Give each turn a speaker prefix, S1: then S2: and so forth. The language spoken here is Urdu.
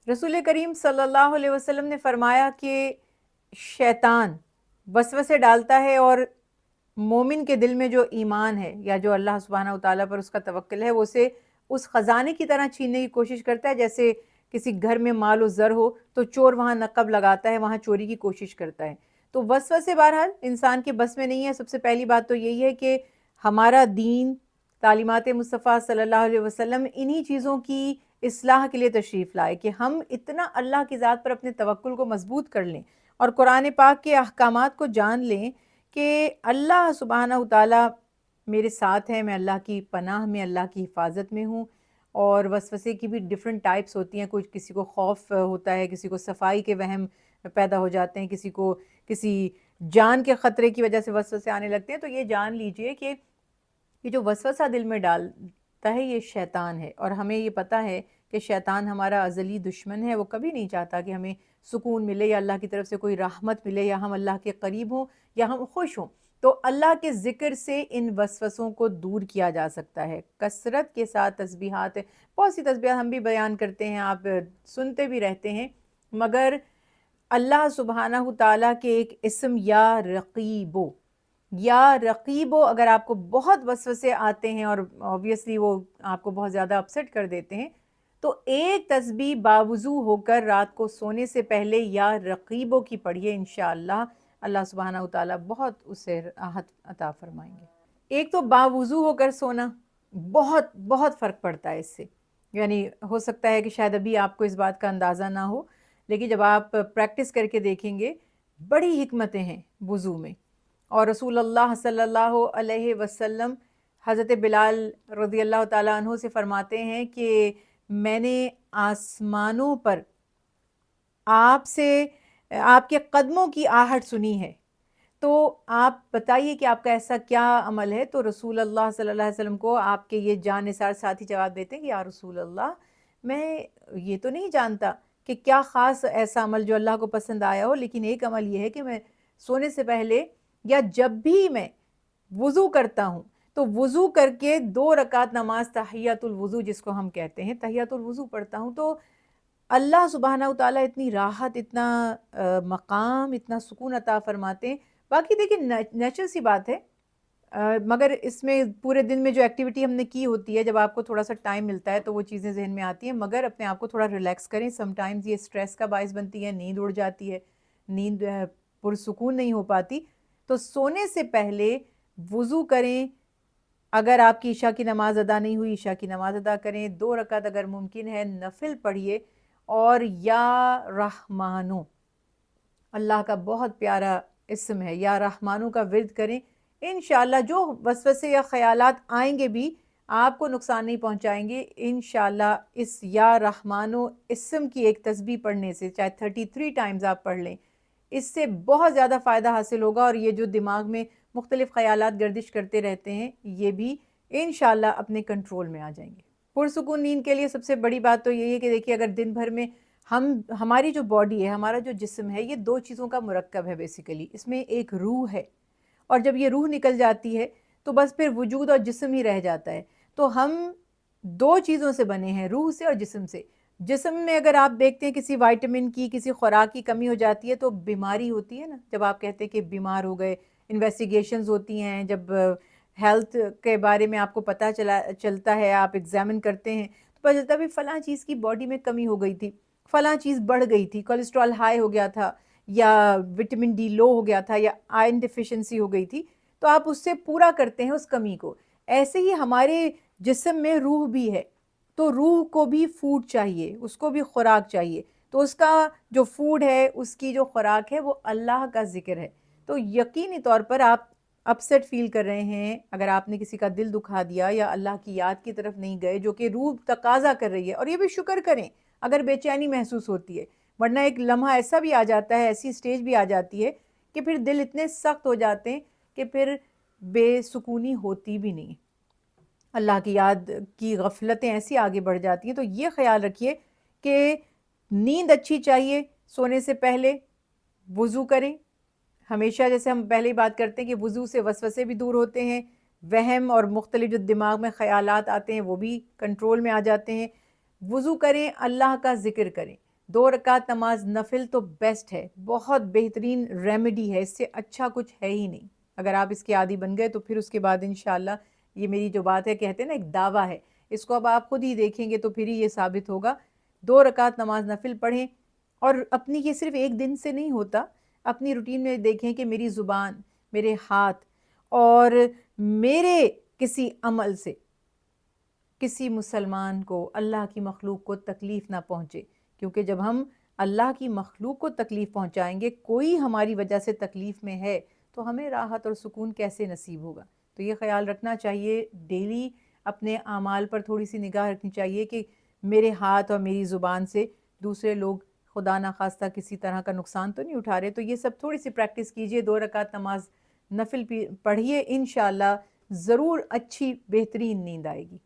S1: رسول کریم صلی اللہ علیہ وسلم نے فرمایا کہ شیطان وسوسے ڈالتا ہے، اور مومن کے دل میں جو ایمان ہے یا جو اللہ سبحانہ وتعالیٰ پر اس کا توکل ہے، وہ اسے اس خزانے کی طرح چھیننے کی کوشش کرتا ہے، جیسے کسی گھر میں مال و زر ہو تو چور وہاں نقب لگاتا ہے، وہاں چوری کی کوشش کرتا ہے۔ تو وسوسے بہرحال انسان کے بس میں نہیں ہے۔ سب سے پہلی بات تو یہی ہے کہ ہمارا دین، تعلیمات مصطفیٰ صلی اللہ علیہ وسلم انہی چیزوں کی اصلاح کے لیے تشریف لائے کہ ہم اتنا اللہ کی ذات پر اپنے توکل کو مضبوط کر لیں اور قرآن پاک کے احکامات کو جان لیں کہ اللہ سبحانہ وتعالیٰ میرے ساتھ ہے، میں اللہ کی پناہ میں، اللہ کی حفاظت میں ہوں۔ اور وسوسے کی بھی ڈیفرنٹ ٹائپس ہوتی ہیں، کچھ کسی کو خوف ہوتا ہے، کسی کو صفائی کے وہم پیدا ہو جاتے ہیں، کسی کو کسی جان کے خطرے کی وجہ سے وسوسے آنے لگتے ہیں۔ تو یہ جان لیجئے کہ یہ جو وسوسہ دل میں ڈالتا ہے یہ شیطان ہے، اور ہمیں یہ پتہ ہے کہ شیطان ہمارا ازلی دشمن ہے۔ وہ کبھی نہیں چاہتا کہ ہمیں سکون ملے یا اللہ کی طرف سے کوئی رحمت ملے یا ہم اللہ کے قریب ہوں یا ہم خوش ہوں۔ تو اللہ کے ذکر سے ان وسوسوں کو دور کیا جا سکتا ہے، کثرت کے ساتھ تسبیحات، بہت سی تسبیحات ہم بھی بیان کرتے ہیں، آپ سنتے بھی رہتے ہیں، مگر اللہ سبحانہ تعالیٰ کے ایک اسم یا رقیبو اگر آپ کو بہت وسوسے آتے ہیں اور obviously وہ آپ کو بہت زیادہ اپسیٹ کر دیتے ہیں، تو ایک تسبیح باوضو ہو کر رات کو سونے سے پہلے یا رقیبو کی پڑھیے، انشاءاللہ اللہ سبحانہ تعالیٰ بہت اسے راحت عطا فرمائیں گے۔ ایک تو باوضو ہو کر سونا، بہت بہت فرق پڑتا ہے اس سے، یعنی ہو سکتا ہے کہ شاید ابھی آپ کو اس بات کا اندازہ نہ ہو، لیکن جب آپ پریکٹس کر کے دیکھیں گے بڑی حکمتیں ہیں وضو میں۔ اور رسول اللہ صلی اللہ علیہ وسلم حضرت بلال رضی اللہ تعالیٰ عنہ سے فرماتے ہیں کہ میں نے آسمانوں پر آپ کے قدموں کی آہٹ سنی ہے، تو آپ بتائیے کہ آپ کا ایسا کیا عمل ہے؟ تو رسول اللہ صلی اللہ علیہ وسلم کو آپ کے یہ جان نثار ساتھی جواب دیتے ہیں کہ یا رسول اللہ، میں یہ تو نہیں جانتا کہ کیا خاص ایسا عمل جو اللہ کو پسند آیا ہو، لیکن ایک عمل یہ ہے کہ میں سونے سے پہلے یا جب بھی میں وضو کرتا ہوں تو وضو کر کے 2 رکعت نماز تحیۃ الوضو جس کو ہم کہتے ہیں، تحیۃ الوضو پڑھتا ہوں، تو اللہ سبحانہ وتعالیٰ اتنی راحت، اتنا مقام، اتنا سکون عطا فرماتے ہیں۔ باقی دیکھیں نیچرل سی بات ہے، مگر اس میں پورے دن میں جو ایکٹیویٹی ہم نے کی ہوتی ہے، جب آپ کو تھوڑا سا ٹائم ملتا ہے تو وہ چیزیں ذہن میں آتی ہیں، مگر اپنے آپ کو تھوڑا ریلیکس کریں۔ سم ٹائمز یہ سٹریس کا باعث بنتی ہے، نیند اڑ جاتی ہے، نیند پرسکون نہیں ہو پاتی۔ تو سونے سے پہلے وضو کریں، اگر آپ کی عشاء کی نماز ادا نہیں ہوئی عشاء کی نماز ادا کریں، 2 رکعت اگر ممکن ہے نفل پڑھیے، اور یا رحمانو، اللہ کا بہت پیارا اسم ہے، یا رحمانو کا ورد کریں، انشاءاللہ جو وسوسے یا خیالات آئیں گے بھی آپ کو نقصان نہیں پہنچائیں گے انشاءاللہ۔ اس یا رحمانو اسم کی ایک تسبیح پڑھنے سے، چاہے 33 ٹائمز آپ پڑھ لیں، اس سے بہت زیادہ فائدہ حاصل ہوگا، اور یہ جو دماغ میں مختلف خیالات گردش کرتے رہتے ہیں یہ بھی انشاءاللہ اپنے کنٹرول میں آ جائیں گے۔ پرسکون نیند کے لیے سب سے بڑی بات تو یہی ہے کہ دیکھیے اگر دن بھر میں ہماری جو باڈی ہے، ہمارا جو جسم ہے، یہ 2 چیزوں کا مرکب ہے بیسیکلی، اس میں ایک روح ہے، اور جب یہ روح نکل جاتی ہے تو بس پھر وجود اور جسم ہی رہ جاتا ہے۔ تو ہم 2 چیزوں سے بنے ہیں، روح سے اور جسم سے۔ جسم میں اگر آپ دیکھتے ہیں کسی وائٹامن کی، کسی خوراک کی کمی ہو جاتی ہے تو بیماری ہوتی ہے نا، جب آپ کہتے ہیں کہ بیمار ہو گئے، انویسٹیگیشنز ہوتی ہیں، جب ہیلتھ کے بارے میں آپ کو پتہ چلتا ہے، آپ ایگزامن کرتے ہیں تو پتہ چلتا ہے بھی فلاں چیز کی باڈی میں کمی ہو گئی تھی، فلاں چیز بڑھ گئی تھی، کولیسٹرول ہائی ہو گیا تھا، یا وٹامن ڈی لو ہو گیا تھا، یا آئرن ڈیفیشنسی ہو گئی تھی، تو آپ اس سے پورا کرتے ہیں اس کمی کو۔ ایسے ہی ہمارے جسم میں روح بھی ہے، تو روح کو بھی فوڈ چاہیے، اس کو بھی خوراک چاہیے، تو اس کا جو فوڈ ہے، اس کی جو خوراک ہے وہ اللہ کا ذکر ہے۔ تو یقینی طور پر آپ اپسیٹ فیل کر رہے ہیں، اگر آپ نے کسی کا دل دکھا دیا یا اللہ کی یاد کی طرف نہیں گئے جو کہ روح تقاضا کر رہی ہے، اور یہ بھی شکر کریں اگر بے چینی محسوس ہوتی ہے، ورنہ ایک لمحہ ایسا بھی آ جاتا ہے، ایسی سٹیج بھی آ جاتی ہے کہ پھر دل اتنے سخت ہو جاتے ہیں کہ پھر بے سکونی ہوتی بھی نہیں، اللہ کی یاد کی غفلتیں ایسی آگے بڑھ جاتی ہیں۔ تو یہ خیال رکھیے کہ نیند اچھی چاہیے، سونے سے پہلے وضو کریں، ہمیشہ جیسے ہم پہلے ہی بات کرتے ہیں کہ وضو سے وسوسے بھی دور ہوتے ہیں، وہم اور مختلف جو دماغ میں خیالات آتے ہیں وہ بھی کنٹرول میں آ جاتے ہیں۔ وضو کریں، اللہ کا ذکر کریں، 2 رکعت نماز نفل تو بیسٹ ہے، بہت بہترین ریمیڈی ہے، اس سے اچھا کچھ ہے ہی نہیں۔ اگر آپ اس کے عادی بن گئے تو پھر اس کے بعد انشاءاللہ یہ میری جو بات ہے، کہتے ہیں نا ایک دعویٰ ہے، اس کو اب آپ خود ہی دیکھیں گے تو پھر ہی یہ ثابت ہوگا۔ 2 رکعت نماز نفل پڑھیں، اور اپنی یہ صرف ایک دن سے نہیں ہوتا، اپنی روٹین میں دیکھیں کہ میری زبان، میرے ہاتھ اور میرے کسی عمل سے کسی مسلمان کو، اللہ کی مخلوق کو تکلیف نہ پہنچے، کیونکہ جب ہم اللہ کی مخلوق کو تکلیف پہنچائیں گے، کوئی ہماری وجہ سے تکلیف میں ہے تو ہمیں راحت اور سکون کیسے نصیب ہوگا؟ تو یہ خیال رکھنا چاہیے، ڈیلی اپنے اعمال پر تھوڑی سی نگاہ رکھنی چاہیے کہ میرے ہاتھ اور میری زبان سے دوسرے لوگ خدا نخواستہ کسی طرح کا نقصان تو نہیں اٹھا رہے۔ تو یہ سب تھوڑی سی پریکٹس کیجئے، 2 رکعت نماز نفل پڑھیے، انشاءاللہ ضرور اچھی بہترین نیند آئے گی۔